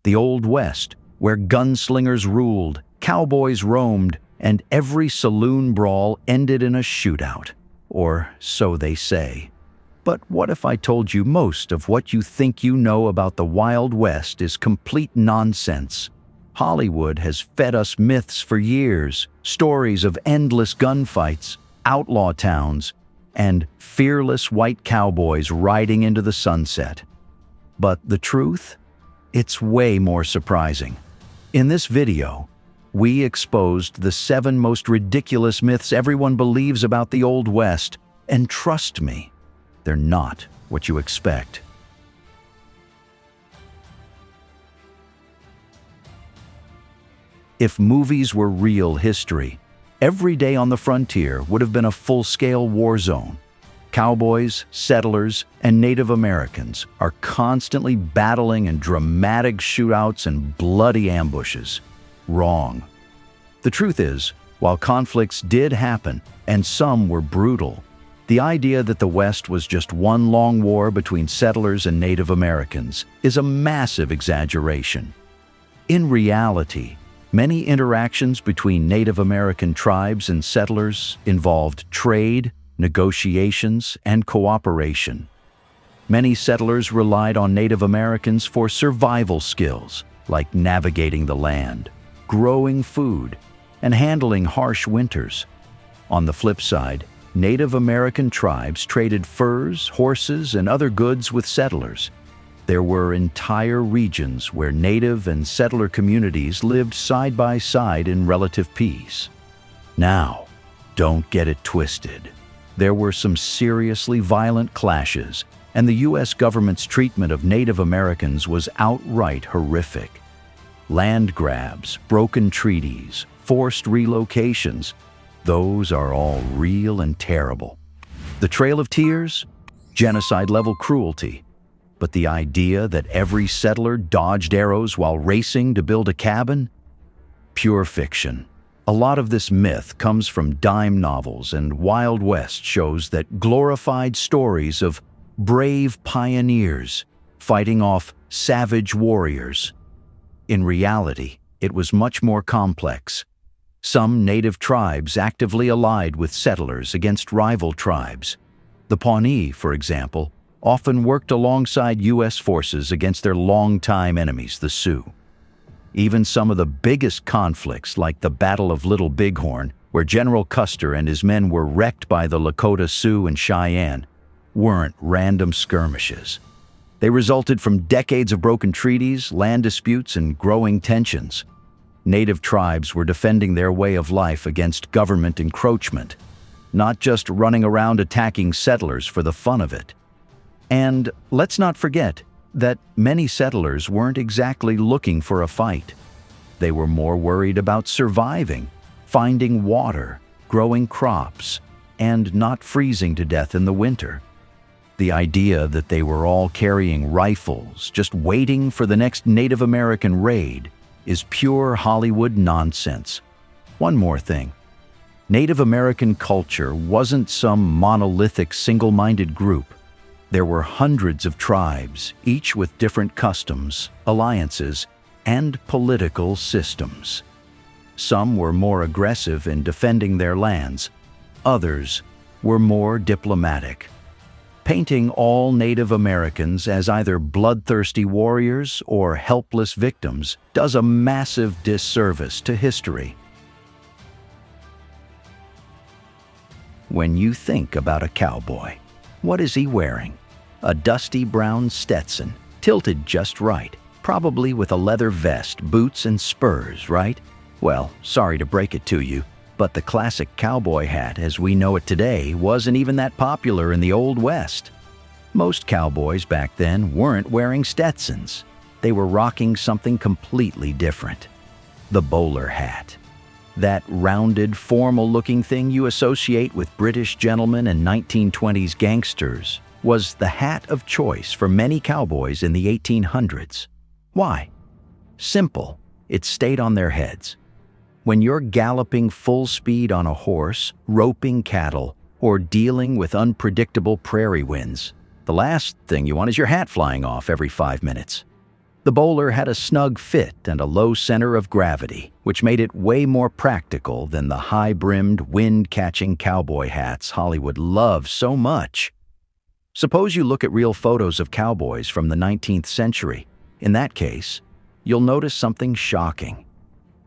The Old West, where gunslingers ruled, cowboys roamed, and every saloon brawl ended in a shootout. Or so they say. But what if I told you most of what you think you know about the Wild West is complete nonsense? Hollywood has fed us myths for years, stories of endless gunfights, outlaw towns, and fearless white cowboys riding into the sunset. But the truth? It's way more surprising. In this video, we exposed the 7 most ridiculous myths everyone believes about the Old West, and trust me, they're not what you expect. If movies were real history, every day on the frontier would have been a full-scale war zone. Cowboys, settlers, and Native Americans are constantly battling in dramatic shootouts and bloody ambushes. Wrong. The truth is, while conflicts did happen, and some were brutal, the idea that the West was just one long war between settlers and Native Americans is a massive exaggeration. In reality, many interactions between Native American tribes and settlers involved trade, negotiations, and cooperation. Many settlers relied on Native Americans for survival skills, like navigating the land, growing food, and handling harsh winters. On the flip side, Native American tribes traded furs, horses, and other goods with settlers. There were entire regions where Native and settler communities lived side by side in relative peace. Now, don't get it twisted. There were some seriously violent clashes, and the U.S. government's treatment of Native Americans was outright horrific. Land grabs, broken treaties, forced relocations, those are all real and terrible. The Trail of Tears? Genocide-level cruelty. But the idea that every settler dodged arrows while racing to build a cabin? Pure fiction. A lot of this myth comes from dime novels and Wild West shows that glorified stories of brave pioneers fighting off savage warriors. In reality, it was much more complex. Some native tribes actively allied with settlers against rival tribes. The Pawnee, for example, often worked alongside U.S. forces against their longtime enemies, the Sioux. Even some of the biggest conflicts, like the Battle of Little Bighorn, where General Custer and his men were wrecked by the Lakota Sioux and Cheyenne, weren't random skirmishes. They resulted from decades of broken treaties, land disputes, and growing tensions. Native tribes were defending their way of life against government encroachment, not just running around attacking settlers for the fun of it. And let's not forget that many settlers weren't exactly looking for a fight. They were more worried about surviving, finding water, growing crops, and not freezing to death in the winter. The idea that they were all carrying rifles, just waiting for the next Native American raid, is pure Hollywood nonsense. One more thing. Native American culture wasn't some monolithic, single-minded group. There were hundreds of tribes, each with different customs, alliances, and political systems. Some were more aggressive in defending their lands. Others were more diplomatic. Painting all Native Americans as either bloodthirsty warriors or helpless victims does a massive disservice to history. When you think about a cowboy, what is he wearing? A dusty brown Stetson, tilted just right, probably with a leather vest, boots, and spurs, right? Well, sorry to break it to you, but the classic cowboy hat as we know it today wasn't even that popular in the Old West. Most cowboys back then weren't wearing Stetsons. They were rocking something completely different. The bowler hat. That rounded, formal-looking thing you associate with British gentlemen and 1920s gangsters was the hat of choice for many cowboys in the 1800s. Why? Simple. It stayed on their heads. When you're galloping full speed on a horse, roping cattle, or dealing with unpredictable prairie winds, the last thing you want is your hat flying off every 5 minutes. The bowler had a snug fit and a low center of gravity, which made it way more practical than the high-brimmed, wind-catching cowboy hats Hollywood loves so much. Suppose you look at real photos of cowboys from the 19th century. In that case, you'll notice something shocking.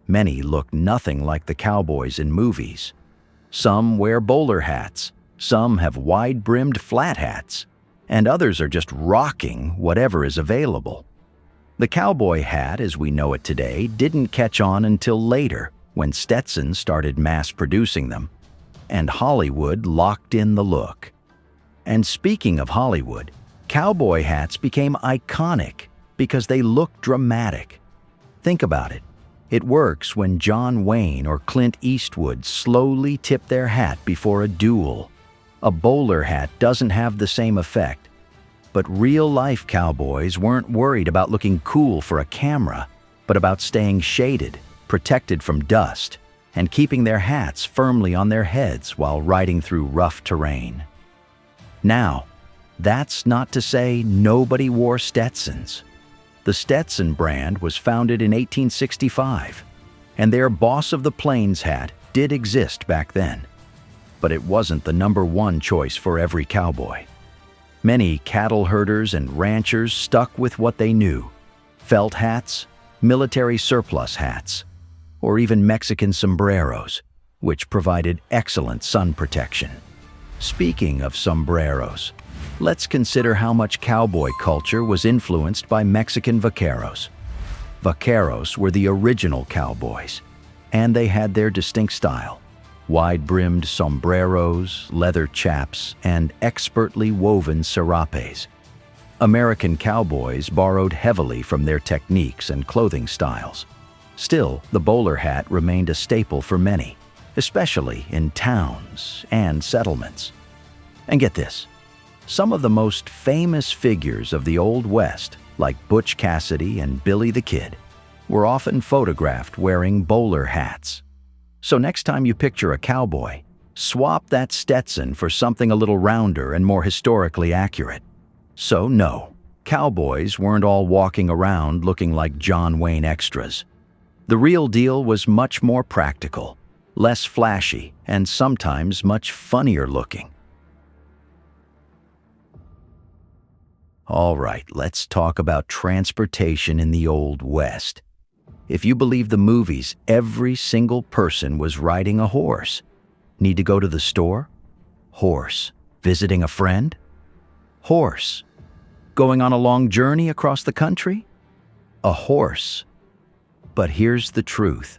Many look nothing like the cowboys in movies. Some wear bowler hats, some have wide-brimmed flat hats, and others are just rocking whatever is available. The cowboy hat, as we know it today, didn't catch on until later, when Stetson started mass-producing them, and Hollywood locked in the look. And speaking of Hollywood, cowboy hats became iconic because they look dramatic. Think about it. It works when John Wayne or Clint Eastwood slowly tip their hat before a duel. A bowler hat doesn't have the same effect. But real-life cowboys weren't worried about looking cool for a camera, but about staying shaded, protected from dust, and keeping their hats firmly on their heads while riding through rough terrain. Now, that's not to say nobody wore Stetsons. The Stetson brand was founded in 1865, and their Boss of the Plains hat did exist back then. But it wasn't the #1 choice for every cowboy. Many cattle herders and ranchers stuck with what they knew: felt hats, military surplus hats, or even Mexican sombreros, which provided excellent sun protection. Speaking of sombreros, let's consider how much cowboy culture was influenced by Mexican vaqueros. Vaqueros were the original cowboys, and they had their distinct style: wide-brimmed sombreros, leather chaps, and expertly woven serapes. American cowboys borrowed heavily from their techniques and clothing styles. Still, the bowler hat remained a staple for many, especially in towns and settlements. And get this, some of the most famous figures of the Old West, like Butch Cassidy and Billy the Kid, were often photographed wearing bowler hats. So next time you picture a cowboy, swap that Stetson for something a little rounder and more historically accurate. So no, cowboys weren't all walking around looking like John Wayne extras. The real deal was much more practical, less flashy, and sometimes much funnier looking. All right, let's talk about transportation in the Old West. If you believe the movies, every single person was riding a horse. Need to go to the store? Horse. Visiting a friend? Horse. Going on a long journey across the country? A horse. But here's the truth.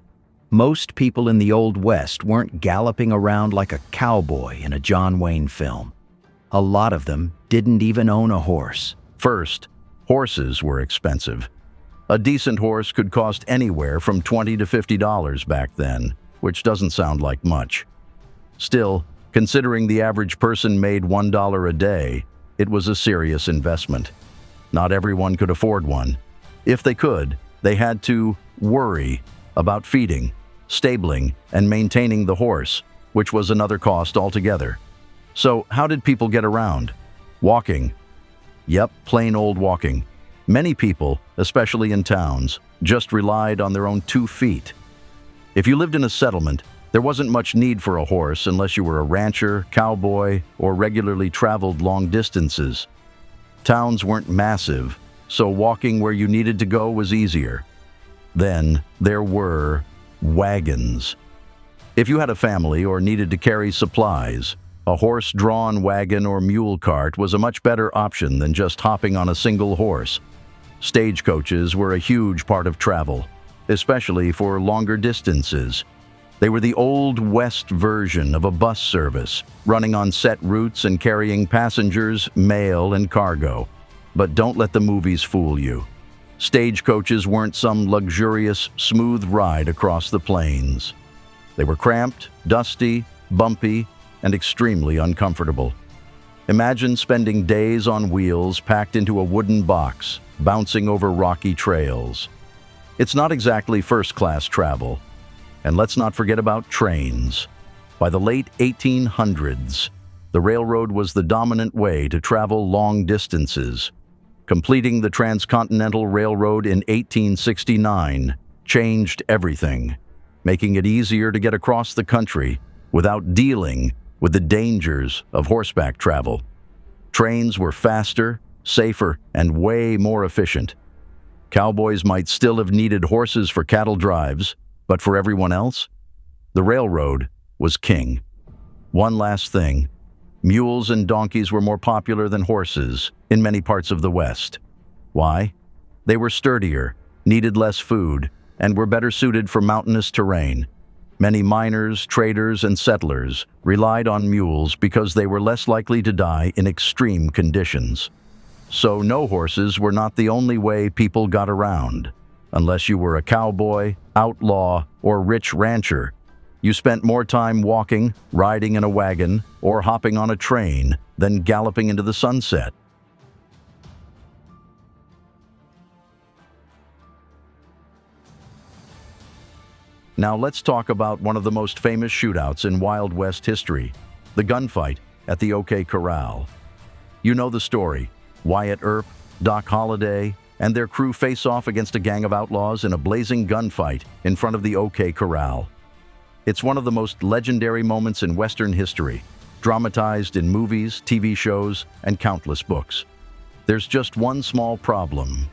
Most people in the Old West weren't galloping around like a cowboy in a John Wayne film. A lot of them didn't even own a horse. First, horses were expensive. A decent horse could cost anywhere from $20 to $50 back then, which doesn't sound like much. Still, considering the average person made $1 a day, it was a serious investment. Not everyone could afford one. If they could, they had to worry about feeding, stabling, and maintaining the horse, which was another cost altogether. So how did people get around? Walking. Yep, plain old walking. Many people, especially in towns, just relied on their own 2 feet. If you lived in a settlement, there wasn't much need for a horse unless you were a rancher, cowboy, or regularly traveled long distances. Towns weren't massive, so walking where you needed to go was easier. Then there were wagons. If you had a family or needed to carry supplies, a horse-drawn wagon or mule cart was a much better option than just hopping on a single horse. Stagecoaches were a huge part of travel, especially for longer distances. They were the Old West version of a bus service, running on set routes and carrying passengers, mail, and cargo. But don't let the movies fool you. Stagecoaches weren't some luxurious, smooth ride across the plains. They were cramped, dusty, bumpy, and extremely uncomfortable. Imagine spending days on wheels packed into a wooden box, bouncing over rocky trails. It's not exactly first-class travel. And let's not forget about trains. By the late 1800s, the railroad was the dominant way to travel long distances. completing the Transcontinental Railroad in 1869 changed everything, making it easier to get across the country without dealing with the dangers of horseback travel. Trains were faster, safer, and way more efficient. Cowboys might still have needed horses for cattle drives, but for everyone else, the railroad was king. One last thing, mules and donkeys were more popular than horses in many parts of the West. Why? They were sturdier, needed less food, and were better suited for mountainous terrain. Many miners, traders, and settlers relied on mules because they were less likely to die in extreme conditions. So no horses were not the only way people got around. Unless you were a cowboy, outlaw, or rich rancher, you spent more time walking, riding in a wagon, or hopping on a train than galloping into the sunset. Now let's talk about one of the most famous shootouts in Wild West history, the gunfight at the OK Corral. You know the story. Wyatt Earp, Doc Holliday, and their crew face off against a gang of outlaws in a blazing gunfight in front of the OK Corral. It's one of the most legendary moments in Western history, dramatized in movies, TV shows, and countless books. There's just one small problem.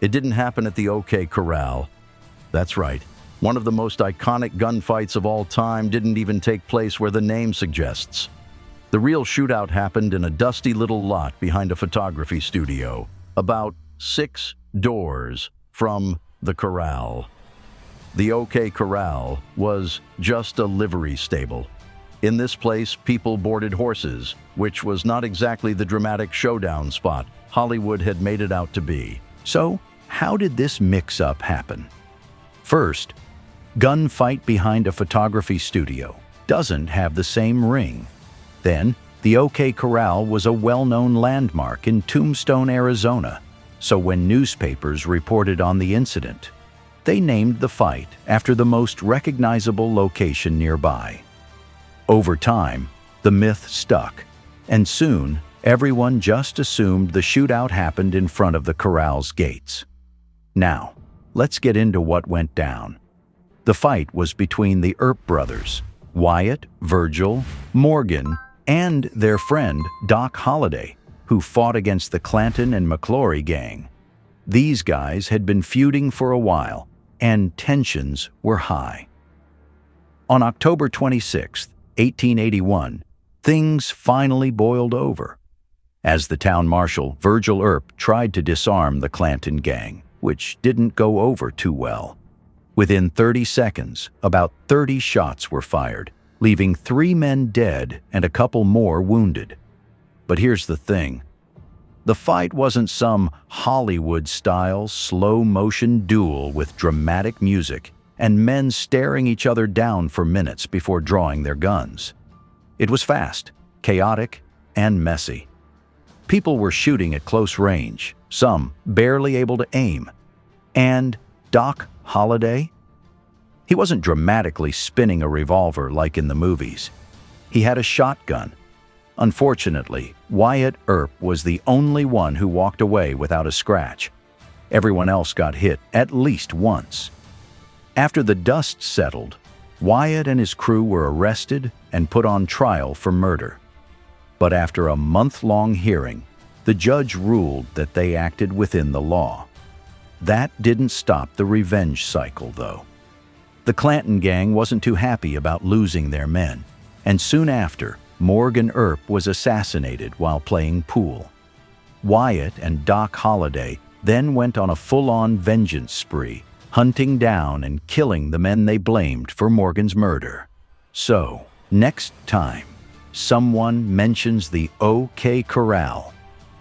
It didn't happen at the OK Corral. That's right. One of the most iconic gunfights of all time didn't even take place where the name suggests. The real shootout happened in a dusty little lot behind a photography studio, about 6 doors from the corral. The OK Corral was just a livery stable. In this place, people boarded horses, which was not exactly the dramatic showdown spot Hollywood had made it out to be. So, how did this mix-up happen? First, gunfight behind a photography studio doesn't have the same ring. Then, the OK Corral was a well-known landmark in Tombstone, Arizona, so when newspapers reported on the incident, they named the fight after the most recognizable location nearby. Over time, the myth stuck, and soon everyone just assumed the shootout happened in front of the corral's gates. Now, let's get into what went down. The fight was between the Earp brothers, Wyatt, Virgil, Morgan, and their friend Doc Holliday, who fought against the Clanton and McClory gang. These guys had been feuding for a while, and tensions were high. On October 26, 1881, things finally boiled over. As the town marshal, Virgil Earp tried to disarm the Clanton gang, which didn't go over too well. Within 30 seconds, about 30 shots were fired, leaving 3 men dead and a couple more wounded. But here's the thing. The fight wasn't some Hollywood-style slow-motion duel with dramatic music and men staring each other down for minutes before drawing their guns. It was fast, chaotic, and messy. People were shooting at close range, some barely able to aim. And Doc Holliday? He wasn't dramatically spinning a revolver like in the movies. He had a shotgun. Unfortunately, Wyatt Earp was the only one who walked away without a scratch. Everyone else got hit at least once. After the dust settled, Wyatt and his crew were arrested and put on trial for murder. But after a month-long hearing, the judge ruled that they acted within the law. That didn't stop the revenge cycle, though. The Clanton gang wasn't too happy about losing their men, and soon after, Morgan Earp was assassinated while playing pool. Wyatt and Doc Holliday then went on a full-on vengeance spree, hunting down and killing the men they blamed for Morgan's murder. So, next time someone mentions the OK Corral,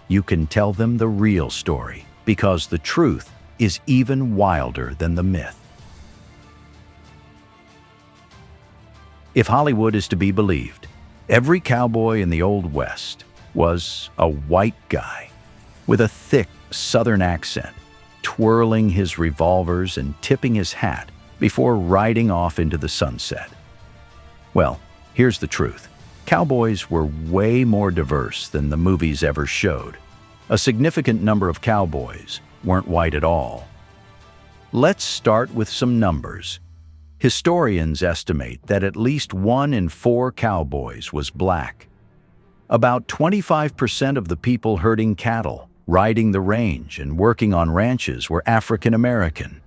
you can tell them the real story, because the truth is even wilder than the myth. If Hollywood is to be believed, every cowboy in the Old West was a white guy with a thick Southern accent, twirling his revolvers and tipping his hat before riding off into the sunset. Well, here's the truth. Cowboys were way more diverse than the movies ever showed. A significant number of cowboys weren't white at all. Let's start with some numbers. Historians estimate that at least 1 in 4 cowboys was black. About 25% of the people herding cattle, riding the range, and working on ranches were African American.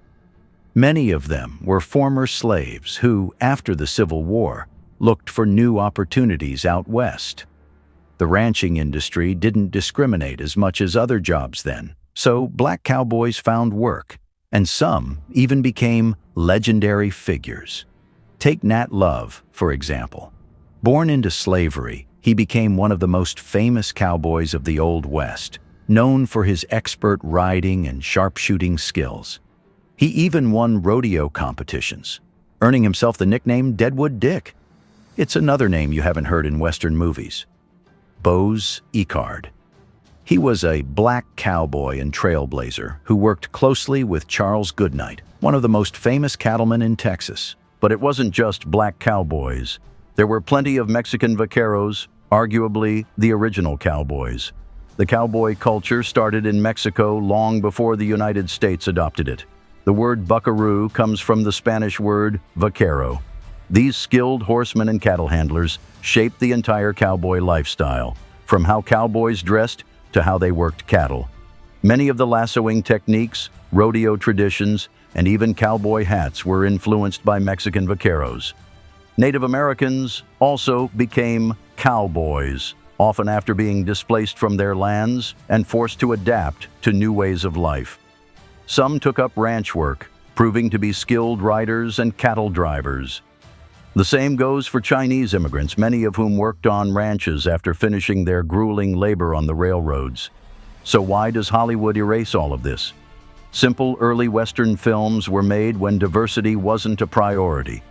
Many of them were former slaves who, after the Civil War, looked for new opportunities out west. The ranching industry didn't discriminate as much as other jobs then, so black cowboys found work, and some even became legendary figures. Take Nat Love, for example. Born into slavery, he became one of the most famous cowboys of the Old West, known for his expert riding and sharpshooting skills. He even won rodeo competitions, earning himself the nickname Deadwood Dick. It's another name you haven't heard in Western movies. Bose Icard. He was a black cowboy and trailblazer who worked closely with Charles Goodnight, one of the most famous cattlemen in Texas. But it wasn't just black cowboys. There were plenty of Mexican vaqueros, arguably the original cowboys. The cowboy culture started in Mexico long before the United States adopted it. The word buckaroo comes from the Spanish word vaquero. These skilled horsemen and cattle handlers shaped the entire cowboy lifestyle, from how cowboys dressed to how they worked cattle. Many of the lassoing techniques, rodeo traditions, and even cowboy hats were influenced by Mexican vaqueros. Native Americans also became cowboys, often after being displaced from their lands and forced to adapt to new ways of life. Some took up ranch work, proving to be skilled riders and cattle drivers. The same goes for Chinese immigrants, many of whom worked on ranches after finishing their grueling labor on the railroads. So why does Hollywood erase all of this? Simple early Western films were made when diversity wasn't a priority.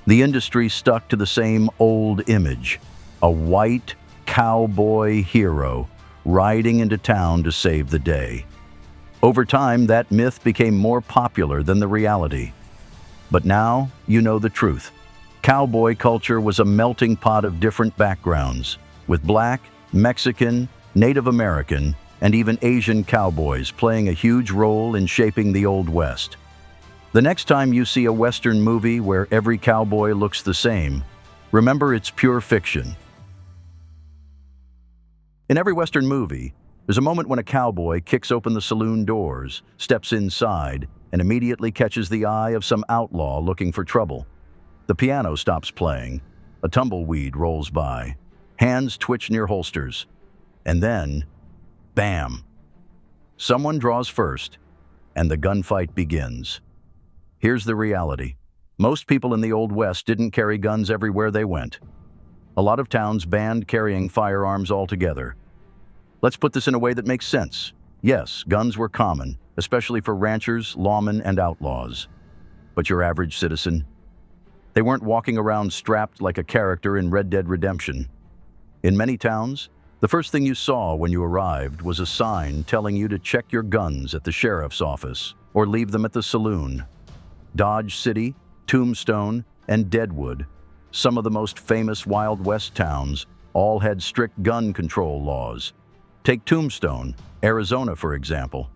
The industry stuck to the same old image, a white cowboy hero riding into town to save the day. Over time, that myth became more popular than the reality. But now, you know the truth. Cowboy culture was a melting pot of different backgrounds, with black, Mexican, Native American, and even Asian cowboys playing a huge role in shaping the Old West. The next time you see a Western movie where every cowboy looks the same, remember it's pure fiction. In every Western movie, there's a moment when a cowboy kicks open the saloon doors, steps inside, and immediately catches the eye of some outlaw looking for trouble. The piano stops playing, a tumbleweed rolls by, hands twitch near holsters, and then, bam! Someone draws first, and the gunfight begins. Here's the reality. Most people in the Old West didn't carry guns everywhere they went. A lot of towns banned carrying firearms altogether. Let's put this in a way that makes sense. Yes, guns were common, especially for ranchers, lawmen, and outlaws. But your average citizen? They weren't walking around strapped like a character in Red Dead Redemption. In many towns, the first thing you saw when you arrived was a sign telling you to check your guns at the sheriff's office or leave them at the saloon. Dodge City, Tombstone, and Deadwood, some of the most famous Wild West towns, all had strict gun control laws. Take Tombstone, Arizona, for example.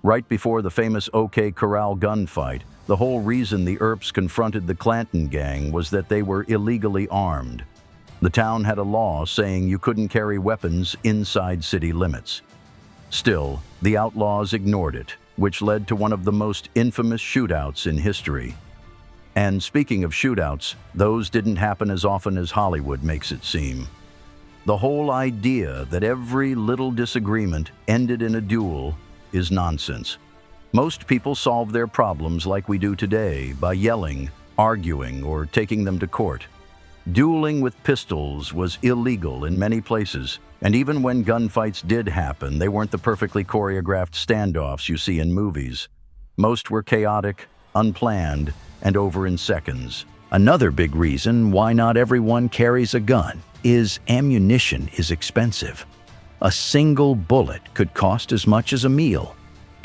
Right before the famous OK Corral gunfight, the whole reason the Earps confronted the Clanton gang was that they were illegally armed. The town had a law saying you couldn't carry weapons inside city limits. Still, the outlaws ignored it, which led to one of the most infamous shootouts in history. And speaking of shootouts, those didn't happen as often as Hollywood makes it seem. The whole idea that every little disagreement ended in a duel is nonsense. Most people solve their problems like we do today by yelling, arguing, or taking them to court. Dueling with pistols was illegal in many places, and even when gunfights did happen, they weren't the perfectly choreographed standoffs you see in movies. Most were chaotic, unplanned, and over in seconds. Another big reason why not everyone carries a gun is ammunition is expensive. A single bullet could cost as much as a meal.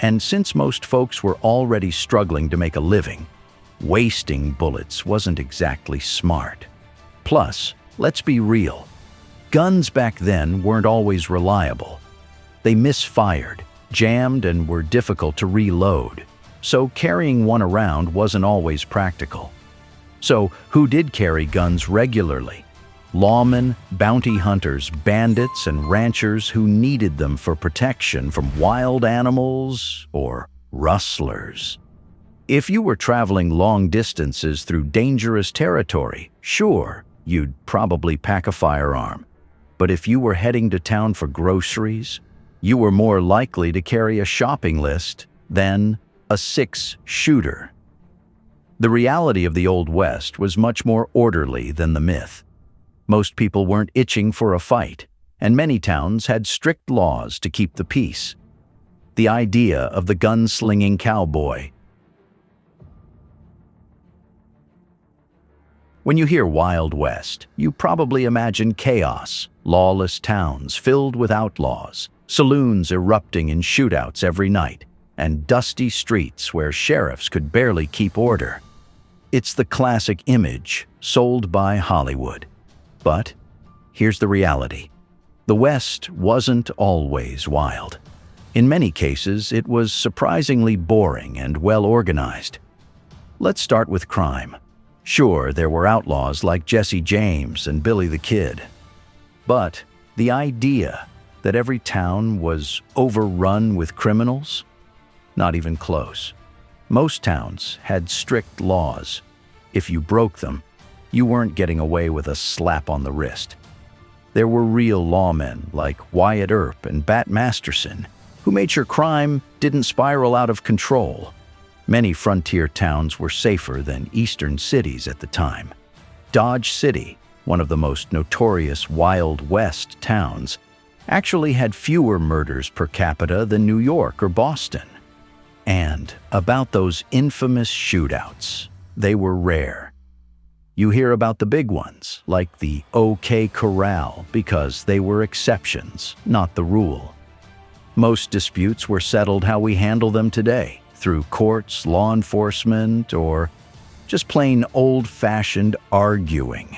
And since most folks were already struggling to make a living, wasting bullets wasn't exactly smart. Plus, let's be real, guns back then weren't always reliable. They misfired, jammed, and were difficult to reload, so carrying one around wasn't always practical. So who did carry guns regularly? Lawmen, bounty hunters, bandits, and ranchers who needed them for protection from wild animals or rustlers. If you were traveling long distances through dangerous territory, sure, you'd probably pack a firearm. But if you were heading to town for groceries, you were more likely to carry a shopping list than a six-shooter. The reality of the Old West was much more orderly than the myth. Most people weren't itching for a fight, and many towns had strict laws to keep the peace. The idea of the gun-slinging cowboy. When you hear Wild West, you probably imagine chaos, lawless towns filled with outlaws, saloons erupting in shootouts every night, and dusty streets where sheriffs could barely keep order. It's the classic image sold by Hollywood. But here's the reality. The West wasn't always wild. In many cases, it was surprisingly boring and well-organized. Let's start with crime. Sure, there were outlaws like Jesse James and Billy the Kid. But the idea that every town was overrun with criminals? Not even close. Most towns had strict laws. If you broke them, you weren't getting away with a slap on the wrist. There were real lawmen like Wyatt Earp and Bat Masterson who made sure crime didn't spiral out of control. Many frontier towns were safer than eastern cities at the time. Dodge City, one of the most notorious Wild West towns, actually had fewer murders per capita than New York or Boston. And about those infamous shootouts, they were rare. You hear about the big ones, like the OK Corral, because they were exceptions, not the rule. Most disputes were settled how we handle them today, through courts, law enforcement, or just plain old-fashioned arguing.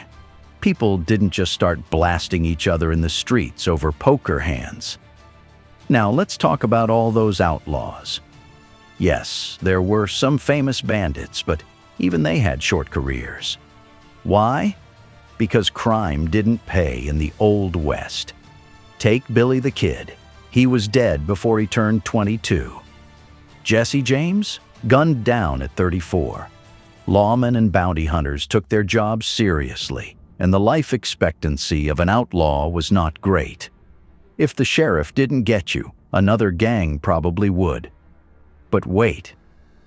People didn't just start blasting each other in the streets over poker hands. Now let's talk about all those outlaws. Yes, there were some famous bandits, but even they had short careers. Why? Because crime didn't pay in the Old West. Take Billy the Kid. He was dead before he turned 22. Jesse James? Gunned down at 34. Lawmen and bounty hunters took their jobs seriously, and the life expectancy of an outlaw was not great. If the sheriff didn't get you, another gang probably would. But wait,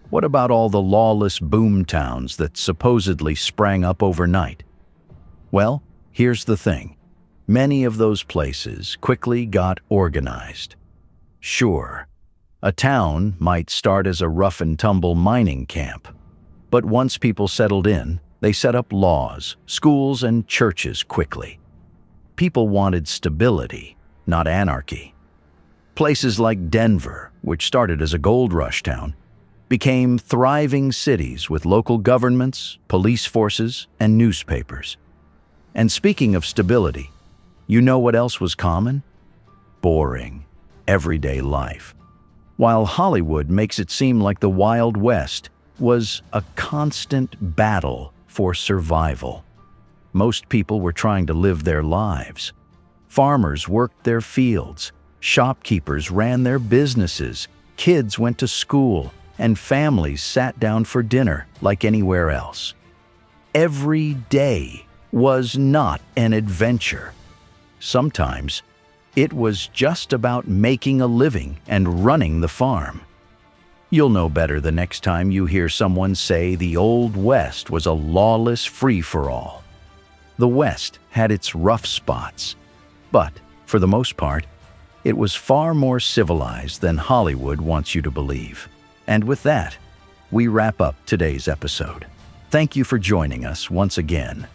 what about all the lawless boom towns that supposedly sprang up overnight? Well, here's the thing. Many of those places quickly got organized. Sure, a town might start as a rough-and-tumble mining camp, but once people settled in, they set up laws, schools, and churches quickly. People wanted stability, not anarchy. Places like Denver, which started as a gold rush town, became thriving cities with local governments, police forces, and newspapers. And speaking of stability, you know what else was common? Boring, everyday life. While Hollywood makes it seem like the Wild West was a constant battle for survival. Most people were trying to live their lives. Farmers worked their fields, shopkeepers ran their businesses, kids went to school, and families sat down for dinner like anywhere else. Every day was not an adventure. Sometimes it was just about making a living and running the farm. You'll know better the next time you hear someone say the Old West was a lawless free-for-all. The West had its rough spots, but for the most part, it was far more civilized than Hollywood wants you to believe. And with that, we wrap up today's episode. Thank you for joining us once again.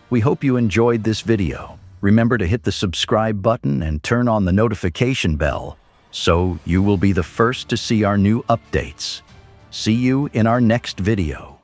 We hope you enjoyed this video. Remember to hit the subscribe button and turn on the notification bell so you will be the first to see our new updates. See you in our next video.